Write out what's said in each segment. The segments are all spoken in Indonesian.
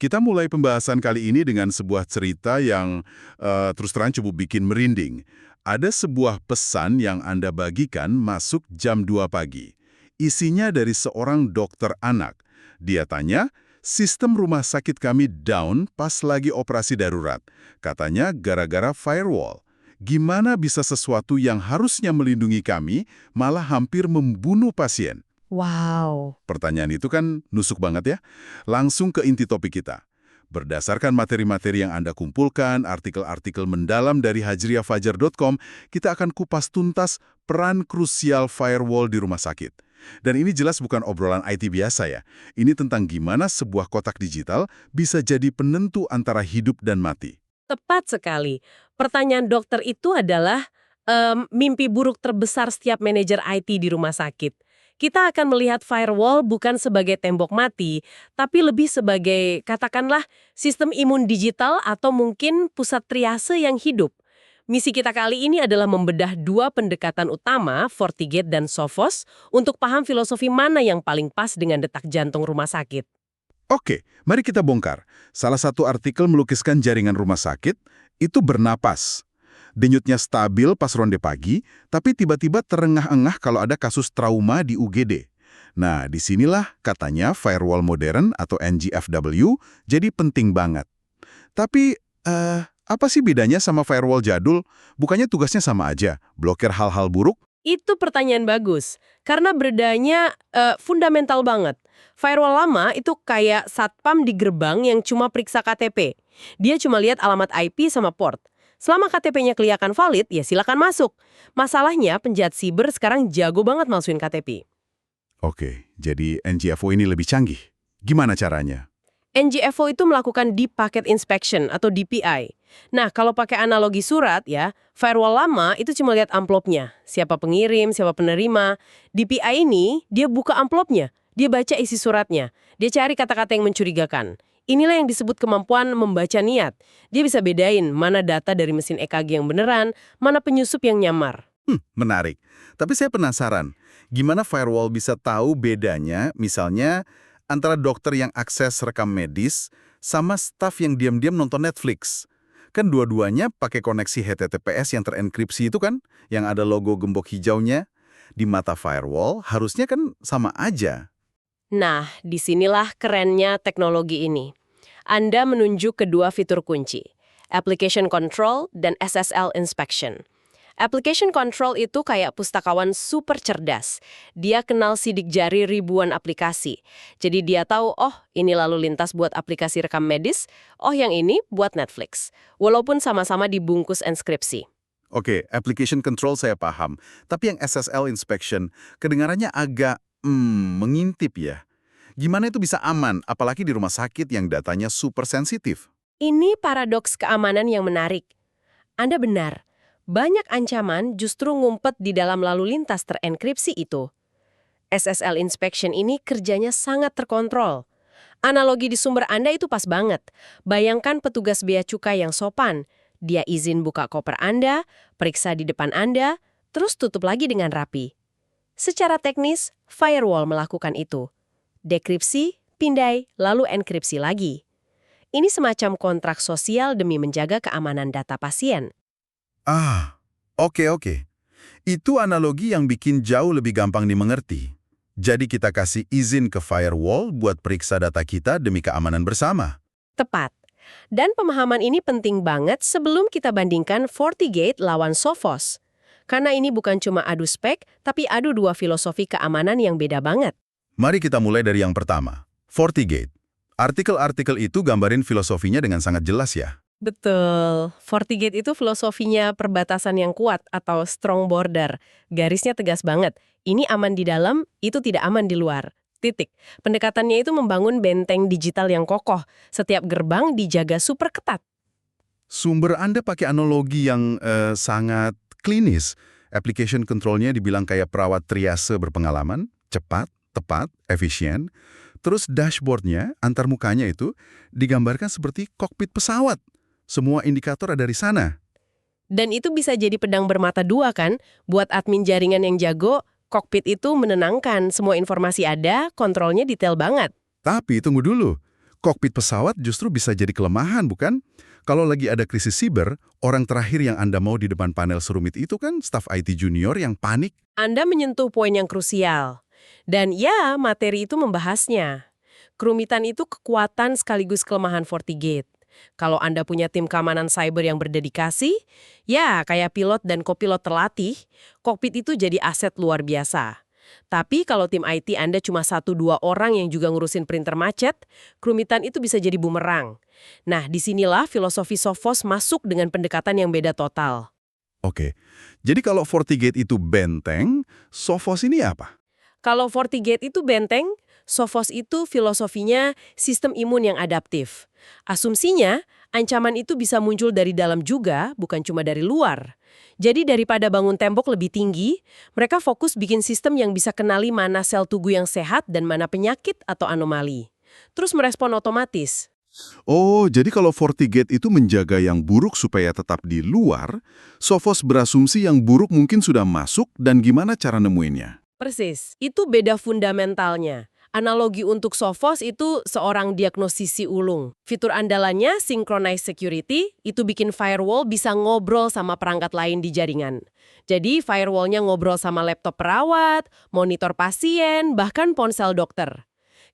Kita mulai pembahasan kali ini dengan sebuah cerita yang terus terang cukup bikin merinding. Ada sebuah pesan yang Anda bagikan masuk jam 2 pagi. Isinya dari seorang dokter anak. Dia tanya, sistem rumah sakit kami down pas lagi operasi darurat. Katanya gara-gara firewall. Gimana bisa sesuatu yang harusnya melindungi kami malah hampir membunuh pasien? Wow. Pertanyaan itu kan nusuk banget ya. Langsung ke inti topik kita. Berdasarkan materi-materi yang Anda kumpulkan, artikel-artikel mendalam dari hajriafajar.com, kita akan kupas tuntas peran krusial firewall di rumah sakit. Dan ini jelas bukan obrolan IT biasa ya. Ini tentang gimana sebuah kotak digital bisa jadi penentu antara hidup dan mati. Tepat sekali. Pertanyaan dokter itu adalah mimpi buruk terbesar setiap manajer IT di rumah sakit. Kita akan melihat firewall bukan sebagai tembok mati, tapi lebih sebagai, katakanlah, sistem imun digital atau mungkin pusat triase yang hidup. Misi kita kali ini adalah membedah dua pendekatan utama, FortiGate dan Sophos, untuk paham filosofi mana yang paling pas dengan detak jantung rumah sakit. Oke, mari kita bongkar. Salah satu artikel melukiskan jaringan rumah sakit, itu bernapas. Denyutnya stabil pas ronde pagi, tapi tiba-tiba terengah-engah kalau ada kasus trauma di UGD. Nah, disinilah katanya firewall modern atau NGFW jadi penting banget. Tapi, apa sih bedanya sama firewall jadul? Bukannya tugasnya sama aja, blokir hal-hal buruk? Itu pertanyaan bagus, karena bedanya fundamental banget. Firewall lama itu kayak satpam di gerbang yang cuma periksa KTP. Dia cuma lihat alamat IP sama port. Selama KTP-nya kelihatan valid, ya silakan masuk. Masalahnya, penjahat siber sekarang jago banget malsuin KTP. Oke, jadi NGFW ini lebih canggih. Gimana caranya? NGFO itu melakukan Deep Packet Inspection atau DPI. Nah, kalau pakai analogi surat ya, firewall lama itu cuma lihat amplopnya. Siapa pengirim, siapa penerima. DPI ini, dia buka amplopnya. Dia baca isi suratnya. Dia cari kata-kata yang mencurigakan. Inilah yang disebut kemampuan membaca niat. Dia bisa bedain mana data dari mesin EKG yang beneran, mana penyusup yang nyamar. Menarik. Tapi saya penasaran, gimana firewall bisa tahu bedanya, misalnya, antara dokter yang akses rekam medis sama staf yang diam-diam nonton Netflix. Kan dua-duanya pakai koneksi HTTPS yang terenkripsi itu kan, yang ada logo gembok hijaunya. Di mata firewall harusnya kan sama aja. Nah, disinilah kerennya teknologi ini. Anda menunjuk kedua fitur kunci, Application Control dan SSL Inspection. Application Control itu kayak pustakawan super cerdas. Dia kenal sidik jari ribuan aplikasi. Jadi dia tahu, oh ini lalu lintas buat aplikasi rekam medis, oh yang ini buat Netflix. Walaupun sama-sama dibungkus enskripsi. Oke, application control saya paham. Tapi yang SSL inspection, kedengarannya agak mengintip ya. Gimana itu bisa aman, apalagi di rumah sakit yang datanya super sensitif? Ini paradoks keamanan yang menarik. Anda benar. Banyak ancaman justru ngumpet di dalam lalu lintas terenkripsi itu. SSL inspection ini kerjanya sangat terkontrol. Analogi di sumber Anda itu pas banget. Bayangkan petugas bea cukai yang sopan. Dia izin buka koper Anda, periksa di depan Anda, terus tutup lagi dengan rapi. Secara teknis, firewall melakukan itu. Dekripsi, pindai, lalu enkripsi lagi. Ini semacam kontrak sosial demi menjaga keamanan data pasien. Oke. Itu analogi yang bikin jauh lebih gampang dimengerti. Jadi kita kasih izin ke firewall buat periksa data kita demi keamanan bersama. Tepat. Dan pemahaman ini penting banget sebelum kita bandingkan FortiGate lawan Sophos. Karena ini bukan cuma adu spek, tapi adu dua filosofi keamanan yang beda banget. Mari kita mulai dari yang pertama, FortiGate. Artikel-artikel itu gambarin filosofinya dengan sangat jelas ya. Betul. FortiGate itu filosofinya perbatasan yang kuat atau strong border. Garisnya tegas banget. Ini aman di dalam, itu tidak aman di luar. Titik. Pendekatannya itu membangun benteng digital yang kokoh. Setiap gerbang dijaga super ketat. Sumber Anda pakai analogi yang sangat klinis. Application control-nya dibilang kayak perawat triase berpengalaman, cepat, tepat, efisien. Terus dashboard-nya, antarmukanya itu, digambarkan seperti kokpit pesawat. Semua indikator ada di sana. Dan itu bisa jadi pedang bermata dua kan? Buat admin jaringan yang jago, kokpit itu menenangkan. Semua informasi ada, kontrolnya detail banget. Tapi tunggu dulu, kokpit pesawat justru bisa jadi kelemahan, bukan? Kalau lagi ada krisis siber, orang terakhir yang Anda mau di depan panel serumit itu kan staf IT junior yang panik. Anda menyentuh poin yang krusial. Dan ya, materi itu membahasnya. Kerumitan itu kekuatan sekaligus kelemahan FortiGate. Kalau Anda punya tim keamanan cyber yang berdedikasi, ya kayak pilot dan kopilot terlatih, kokpit itu jadi aset luar biasa. Tapi kalau tim IT Anda cuma 1-2 orang yang juga ngurusin printer macet, kerumitan itu bisa jadi bumerang. Nah, disinilah filosofi Sophos masuk dengan pendekatan yang beda total. Oke, jadi kalau FortiGate itu benteng, Sophos ini apa? Kalau FortiGate itu benteng, Sophos itu filosofinya sistem imun yang adaptif. Asumsinya, ancaman itu bisa muncul dari dalam juga, bukan cuma dari luar. Jadi daripada bangun tembok lebih tinggi, mereka fokus bikin sistem yang bisa kenali mana sel tubuh yang sehat dan mana penyakit atau anomali. Terus merespon otomatis. Oh, jadi kalau FortiGate itu menjaga yang buruk supaya tetap di luar, Sophos berasumsi yang buruk mungkin sudah masuk dan gimana cara nemuinnya? Persis, itu beda fundamentalnya. Analogi untuk Sophos itu seorang diagnosisi ulung. Fitur andalannya Synchronized Security, itu bikin firewall bisa ngobrol sama perangkat lain di jaringan. Jadi firewallnya ngobrol sama laptop perawat, monitor pasien, bahkan ponsel dokter.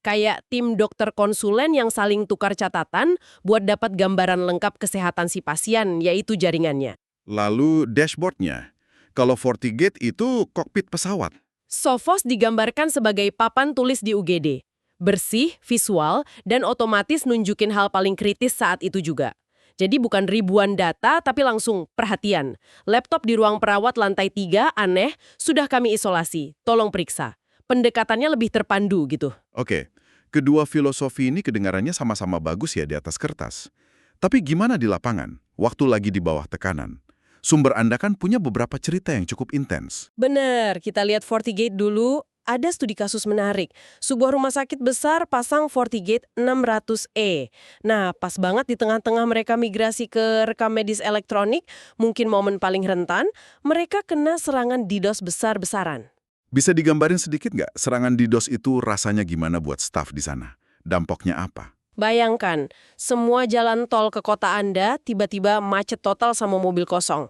Kayak tim dokter konsulen yang saling tukar catatan buat dapat gambaran lengkap kesehatan si pasien, yaitu jaringannya. Lalu dashboardnya. Kalau FortiGate itu kokpit pesawat. Sophos digambarkan sebagai papan tulis di UGD. Bersih, visual, dan otomatis nunjukin hal paling kritis saat itu juga. Jadi bukan ribuan data, tapi langsung perhatian. Laptop di ruang perawat lantai 3, aneh, sudah kami isolasi. Tolong periksa. Pendekatannya lebih terpandu gitu. Oke, kedua filosofi ini kedengarannya sama-sama bagus ya di atas kertas. Tapi gimana di lapangan, waktu lagi di bawah tekanan? Sumber Anda kan punya beberapa cerita yang cukup intens. Bener, kita lihat FortiGate dulu. Ada studi kasus menarik. Sebuah rumah sakit besar pasang FortiGate 600E. Nah, pas banget di tengah-tengah mereka migrasi ke rekam medis elektronik, mungkin momen paling rentan, mereka kena serangan DDoS besar-besaran. Bisa digambarin sedikit nggak serangan DDoS itu rasanya gimana buat staf di sana? Dampaknya apa? Bayangkan, semua jalan tol ke kota Anda tiba-tiba macet total sama mobil kosong.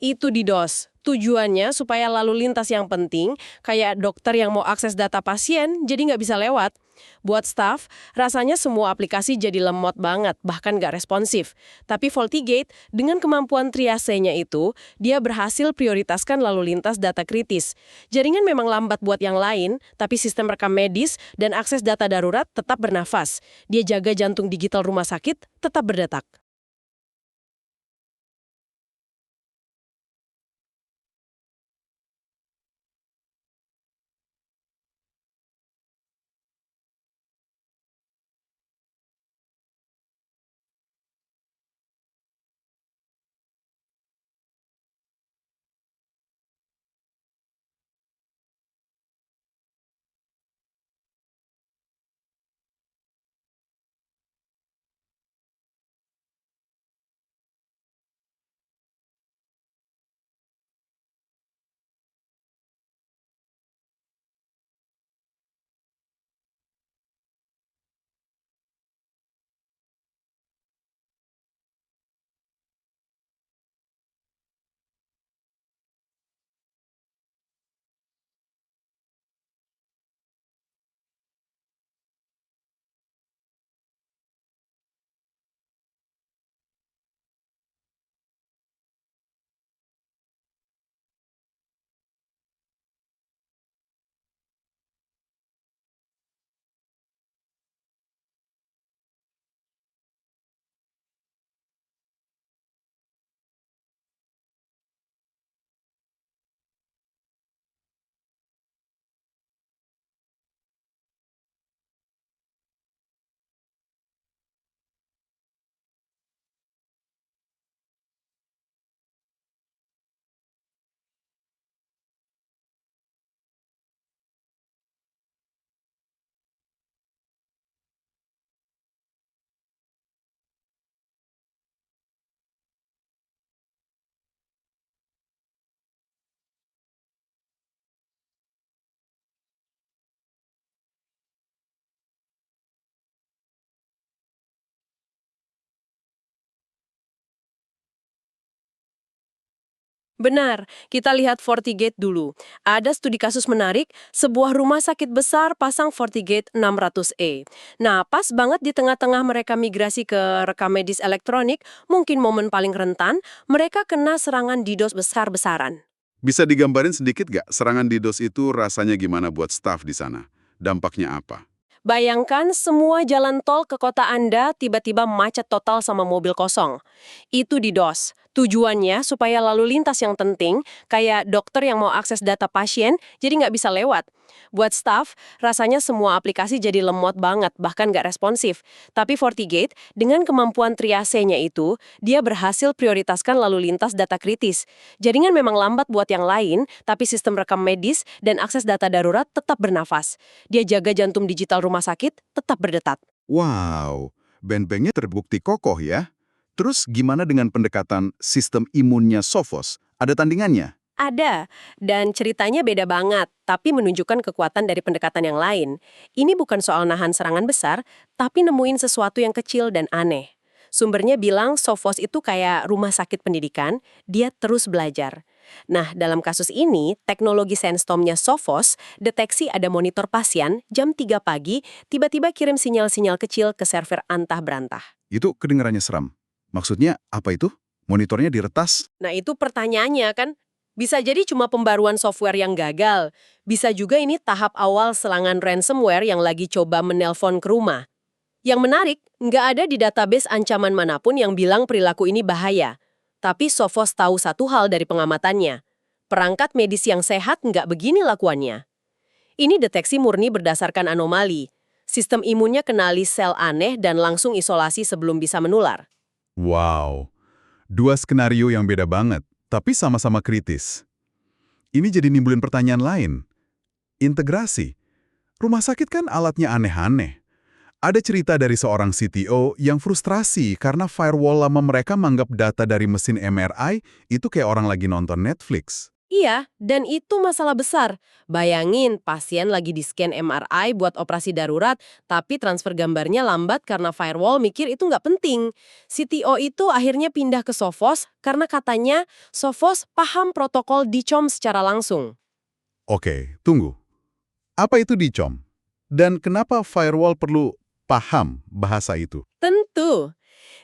Itu DDoS. Tujuannya supaya lalu lintas yang penting, kayak dokter yang mau akses data pasien, jadi nggak bisa lewat. Buat staff, rasanya semua aplikasi jadi lemot banget, bahkan nggak responsif. Tapi FortiGate, dengan kemampuan triasenya itu, dia berhasil prioritaskan lalu lintas data kritis. Jaringan memang lambat buat yang lain, tapi sistem rekam medis dan akses data darurat tetap bernafas. Dia jaga jantung digital rumah sakit tetap berdetak. Benar, kita lihat FortiGate dulu. Ada studi kasus menarik, sebuah rumah sakit besar pasang FortiGate 600E. Nah, pas banget di tengah-tengah mereka migrasi ke rekam medis elektronik, mungkin momen paling rentan, mereka kena serangan DDoS besar-besaran. Bisa digambarin sedikit nggak serangan DDoS itu rasanya gimana buat staf di sana? Dampaknya apa? Bayangkan semua jalan tol ke kota Anda tiba-tiba macet total sama mobil kosong. Itu DDoS. Tujuannya supaya lalu lintas yang penting, kayak dokter yang mau akses data pasien, jadi nggak bisa lewat. Buat staff, rasanya semua aplikasi jadi lemot banget, bahkan nggak responsif. Tapi FortiGate, dengan kemampuan triasenya itu, dia berhasil prioritaskan lalu lintas data kritis. Jaringan memang lambat buat yang lain, tapi sistem rekam medis dan akses data darurat tetap bernafas. Dia jaga jantung digital rumah sakit tetap berdetak. Wow, band-bandnya terbukti kokoh ya. Terus gimana dengan pendekatan sistem imunnya Sophos? Ada tandingannya? Ada, dan ceritanya beda banget, tapi menunjukkan kekuatan dari pendekatan yang lain. Ini bukan soal nahan serangan besar, tapi nemuin sesuatu yang kecil dan aneh. Sumbernya bilang Sophos itu kayak rumah sakit pendidikan, dia terus belajar. Nah, dalam kasus ini, teknologi SenseTom-nya Sophos deteksi ada monitor pasien, jam 3 pagi, tiba-tiba kirim sinyal-sinyal kecil ke server antah-berantah. Itu kedengarannya seram. Maksudnya apa itu? Monitornya diretas? Nah, itu pertanyaannya kan. Bisa jadi cuma pembaruan software yang gagal. Bisa juga ini tahap awal serangan ransomware yang lagi coba menelpon ke rumah. Yang menarik, nggak ada di database ancaman manapun yang bilang perilaku ini bahaya. Tapi Sophos tahu satu hal dari pengamatannya. Perangkat medis yang sehat nggak begini lakuannya. Ini deteksi murni berdasarkan anomali. Sistem imunnya kenali sel aneh dan langsung isolasi sebelum bisa menular. Wow, dua skenario yang beda banget, tapi sama-sama kritis. Ini jadi nimbulin pertanyaan lain. Integrasi. Rumah sakit kan alatnya aneh-aneh. Ada cerita dari seorang CTO yang frustrasi karena firewall lama mereka menganggap data dari mesin MRI itu kayak orang lagi nonton Netflix. Iya, dan itu masalah besar. Bayangin, pasien lagi di-scan MRI buat operasi darurat, tapi transfer gambarnya lambat karena firewall mikir itu nggak penting. CTO itu akhirnya pindah ke Sophos karena katanya Sophos paham protokol DCOM secara langsung. Oke, tunggu. Apa itu DCOM? Dan kenapa firewall perlu paham bahasa itu? Tentu.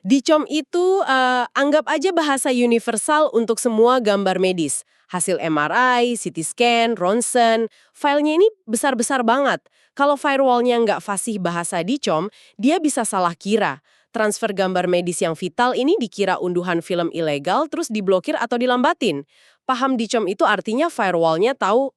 DCOM itu anggap aja bahasa universal untuk semua gambar medis. Hasil MRI, CT scan, ronsen, filenya ini besar-besar banget. Kalau firewallnya nggak fasih bahasa DCOM, dia bisa salah kira. Transfer gambar medis yang vital ini dikira unduhan film ilegal terus diblokir atau dilambatin. Paham DCOM itu artinya firewallnya tahu,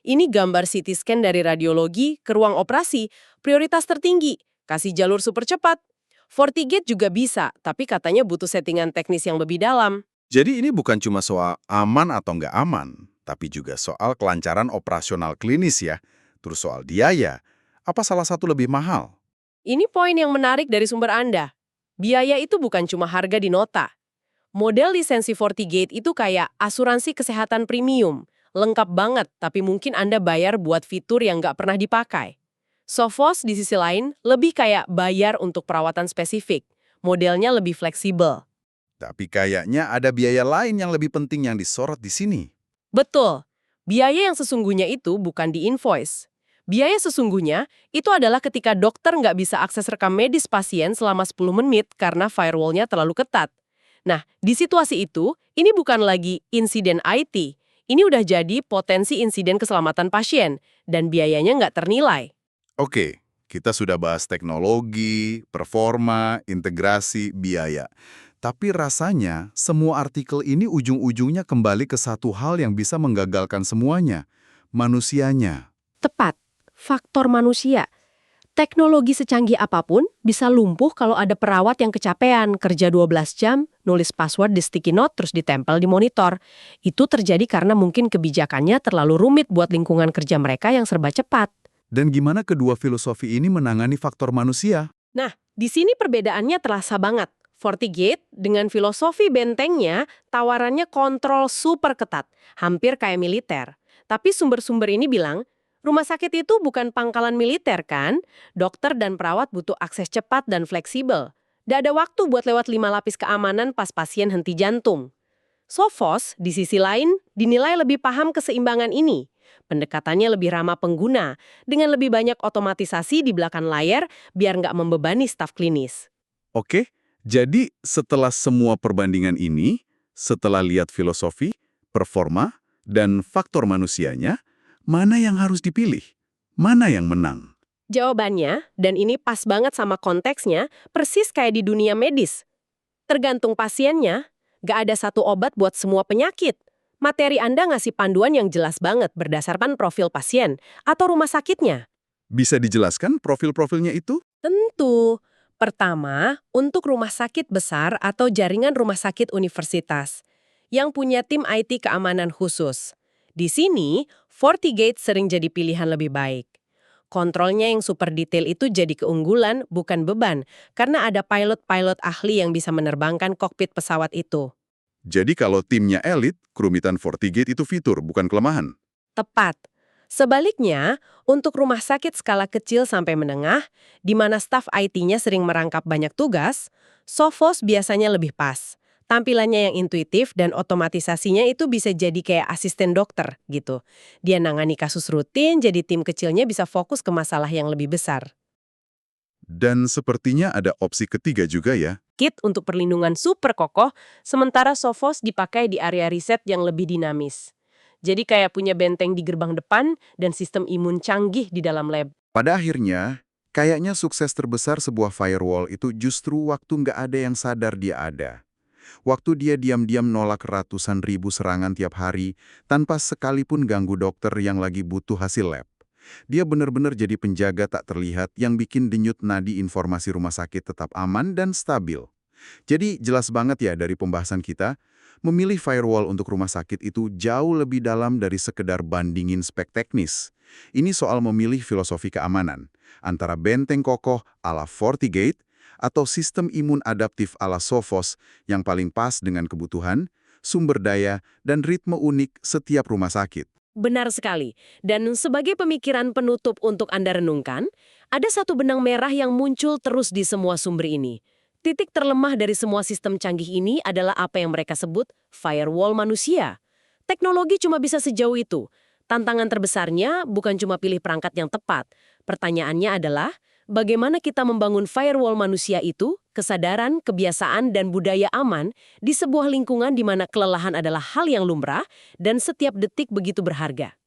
ini gambar CT scan dari radiologi ke ruang operasi, prioritas tertinggi, kasih jalur super cepat. FortiGate juga bisa, tapi katanya butuh settingan teknis yang lebih dalam. Jadi ini bukan cuma soal aman atau nggak aman, tapi juga soal kelancaran operasional klinis ya. Terus soal biaya, apa salah satu lebih mahal? Ini poin yang menarik dari sumber Anda. Biaya itu bukan cuma harga di nota. Model lisensi FortiGate itu kayak asuransi kesehatan premium. Lengkap banget, tapi mungkin Anda bayar buat fitur yang nggak pernah dipakai. Sophos di sisi lain lebih kayak bayar untuk perawatan spesifik. Modelnya lebih fleksibel. Tapi kayaknya ada biaya lain yang lebih penting yang disorot di sini. Betul. Biaya yang sesungguhnya itu bukan di invoice. Biaya sesungguhnya itu adalah ketika dokter nggak bisa akses rekam medis pasien selama 10 menit karena firewall-nya terlalu ketat. Nah, di situasi itu, ini bukan lagi insiden IT. Ini udah jadi potensi insiden keselamatan pasien, dan biayanya nggak ternilai. Oke, kita sudah bahas teknologi, performa, integrasi, biaya. Tapi rasanya semua artikel ini ujung-ujungnya kembali ke satu hal yang bisa menggagalkan semuanya, manusianya. Tepat, faktor manusia. Teknologi secanggih apapun bisa lumpuh kalau ada perawat yang kecapean, kerja 12 jam, nulis password di sticky note terus ditempel di monitor. Itu terjadi karena mungkin kebijakannya terlalu rumit buat lingkungan kerja mereka yang serba cepat. Dan gimana kedua filosofi ini menangani faktor manusia? Nah, di sini perbedaannya terasa banget. FortiGate dengan filosofi bentengnya, tawarannya kontrol super ketat, hampir kayak militer. Tapi sumber-sumber ini bilang, rumah sakit itu bukan pangkalan militer kan? Dokter dan perawat butuh akses cepat dan fleksibel. Nggak ada waktu buat lewat 5 lapis keamanan pas pasien henti jantung. Sophos, di sisi lain, dinilai lebih paham keseimbangan ini. Pendekatannya lebih ramah pengguna, dengan lebih banyak otomatisasi di belakang layar biar nggak membebani staf klinis. Oke, jadi setelah semua perbandingan ini, setelah lihat filosofi, performa, dan faktor manusianya, mana yang harus dipilih? Mana yang menang? Jawabannya, dan ini pas banget sama konteksnya, persis kayak di dunia medis. Tergantung pasiennya, nggak ada satu obat buat semua penyakit. Materi Anda ngasih panduan yang jelas banget berdasarkan profil pasien atau rumah sakitnya. Bisa dijelaskan profil-profilnya itu? Tentu. Pertama, untuk rumah sakit besar atau jaringan rumah sakit universitas yang punya tim IT keamanan khusus. Di sini, FortiGate sering jadi pilihan lebih baik. Kontrolnya yang super detail itu jadi keunggulan, bukan beban, karena ada pilot-pilot ahli yang bisa menerbangkan kokpit pesawat itu. Jadi kalau timnya elit, kerumitan FortiGate itu fitur, bukan kelemahan. Tepat. Sebaliknya, untuk rumah sakit skala kecil sampai menengah, di mana staf IT-nya sering merangkap banyak tugas, Sophos biasanya lebih pas. Tampilannya yang intuitif dan otomatisasinya itu bisa jadi kayak asisten dokter gitu. Dia nangani kasus rutin, jadi tim kecilnya bisa fokus ke masalah yang lebih besar. Dan sepertinya ada opsi ketiga juga ya. Kit untuk perlindungan super kokoh, sementara Sophos dipakai di area riset yang lebih dinamis. Jadi kayak punya benteng di gerbang depan dan sistem imun canggih di dalam lab. Pada akhirnya, kayaknya sukses terbesar sebuah firewall itu justru waktu nggak ada yang sadar dia ada. Waktu dia diam-diam nolak ratusan ribu serangan tiap hari tanpa sekalipun ganggu dokter yang lagi butuh hasil lab. Dia benar-benar jadi penjaga tak terlihat yang bikin denyut nadi informasi rumah sakit tetap aman dan stabil. Jadi jelas banget ya dari pembahasan kita, memilih firewall untuk rumah sakit itu jauh lebih dalam dari sekedar bandingin spek teknis. Ini soal memilih filosofi keamanan, antara benteng kokoh ala FortiGate atau sistem imun adaptif ala Sophos yang paling pas dengan kebutuhan, sumber daya, dan ritme unik setiap rumah sakit. Benar sekali. Dan sebagai pemikiran penutup untuk Anda renungkan, ada satu benang merah yang muncul terus di semua sumber ini. Titik terlemah dari semua sistem canggih ini adalah apa yang mereka sebut firewall manusia. Teknologi cuma bisa sejauh itu. Tantangan terbesarnya bukan cuma pilih perangkat yang tepat. Pertanyaannya adalah, bagaimana kita membangun firewall manusia itu, kesadaran, kebiasaan, dan budaya aman di sebuah lingkungan di mana kelelahan adalah hal yang lumrah dan setiap detik begitu berharga.